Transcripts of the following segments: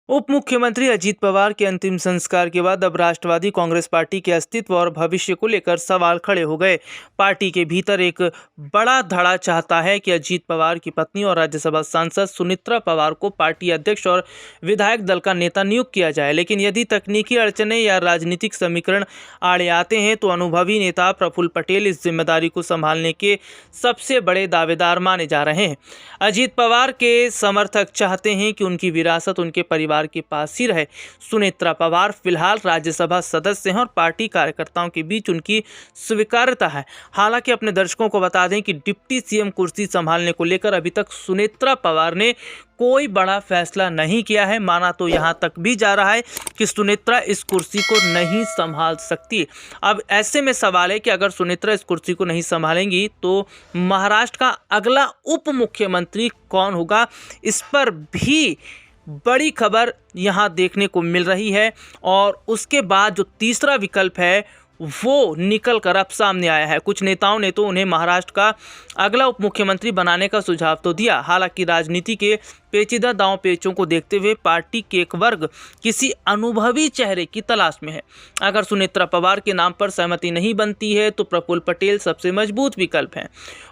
उप मुख्यमंत्री अजीत पवार के अंतिम संस्कार के बाद अब राष्ट्रवादी कांग्रेस पार्टी के अस्तित्व और भविष्य को लेकर सवाल खड़े हो गए। पार्टी के भीतर एक बड़ा धड़ा चाहता है कि अजीत पवार की पत्नी और राज्यसभा सांसद सुनेत्रा पवार को पार्टी अध्यक्ष और विधायक दल का नेता नियुक्त किया जाए, लेकिन यदि तकनीकी अड़चने या राजनीतिक समीकरण आड़े आते हैं तो अनुभवी नेता प्रफुल्ल पटेल इस जिम्मेदारी को संभालने के सबसे बड़े दावेदार माने जा रहे हैं। अजीत पवार के समर्थक चाहते हैं कि उनकी विरासत उनके परिवार के पास ही रहे। सुनेत्रा पवार फिलहाल राज्यसभा सदस्य हैं और पार्टी कार्यकर्ताओं के बीच उनकी स्वीकार्यता है। हालांकि अपने दर्शकों को बता दें कि डिप्टी सीएम कुर्सी संभालने को लेकर अभी तक सुनेत्रा पवार ने कोई बड़ा फैसला नहीं किया है। माना तो यहां तक भी जा रहा है कि सुनेत्रा इस कुर्सी को नहीं संभाल सकती। अब ऐसे में सवाल है कि अगर सुनेत्रा इस कुर्सी को नहीं संभालेंगी तो महाराष्ट्र का अगला उप मुख्यमंत्री कौन होगा, इस पर भी बड़ी खबर यहां देखने को मिल रही है। और उसके बाद जो तीसरा विकल्प है वो निकल कर अब सामने आया है। कुछ नेताओं ने तो उन्हें महाराष्ट्र का अगला उप मुख्यमंत्री बनाने का सुझाव तो दिया। हालांकि राजनीति के पेचीदा दांव पेचों को देखते हुए पार्टी के एक वर्ग किसी अनुभवी चेहरे की तलाश में है। अगर सुनेत्रा पवार के नाम पर सहमति नहीं बनती है तो प्रफुल्ल पटेल सबसे मजबूत विकल्प हैं।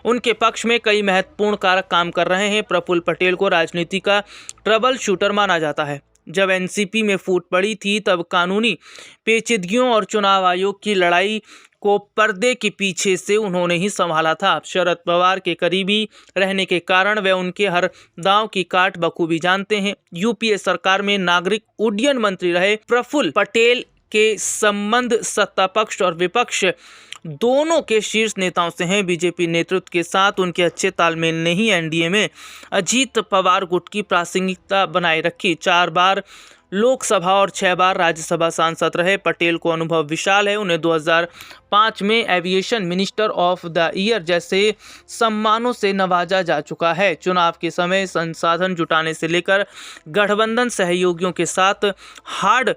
उनके पक्ष में कई महत्वपूर्ण कारक काम कर रहे हैं। प्रफुल्ल पटेल को राजनीति का ट्रबल शूटर माना जाता है। जब एनसीपी में फूट पड़ी थी तब कानूनी पेचीदगियों और चुनाव आयोग की लड़ाई को पर्दे के पीछे से उन्होंने ही संभाला था। शरद पवार के करीबी रहने के कारण वे उनके हर दांव की काट बखूबी जानते हैं। यूपीए सरकार में नागरिक उड्डयन मंत्री रहे प्रफुल्ल पटेल के संबंध सत्ता पक्ष और विपक्ष दोनों के शीर्ष नेताओं से हैं। बीजेपी नेतृत्व के साथ उनके अच्छे तालमेल ने ही एनडीए में अजीत पवार गुट की प्रासंगिकता बनाए रखी। 4 बार लोकसभा और 6 बार राज्यसभा सांसद रहे। पटेल को अनुभव विशाल है। उन्हें 2005 में aviation minister of the year जैसे सम्मानों से नवाजा जा चुका है। चुनाव के समय संसाधन जुटाने से लेकर गठबंधन सहयोगियों के साथ हार्ड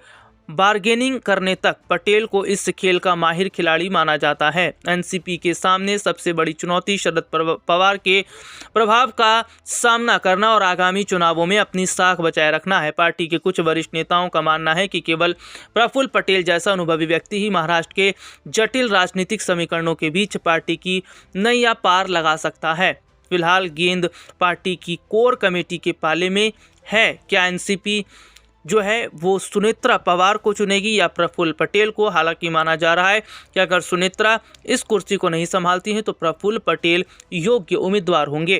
बार्गेनिंग करने तक पटेल को इस खेल का माहिर खिलाड़ी माना जाता है। एनसीपी के सामने सबसे बड़ी चुनौती शरद पवार के प्रभाव का सामना करना और आगामी चुनावों में अपनी साख बचाए रखना है। पार्टी के कुछ वरिष्ठ नेताओं का मानना है कि केवल प्रफुल्ल पटेल जैसा अनुभवी व्यक्ति ही महाराष्ट्र के जटिल राजनीतिक समीकरणों के बीच पार्टी की नैया पार लगा सकता है। फिलहाल गेंद पार्टी की कोर कमेटी के पाले में है। क्या एनसीपी जो है वो सुनेत्रा पवार को चुनेगी या प्रफुल्ल पटेल को? हालांकि माना जा रहा है कि अगर सुनेत्रा इस कुर्सी को नहीं संभालती हैं तो प्रफुल्ल पटेल योग्य उम्मीदवार होंगे।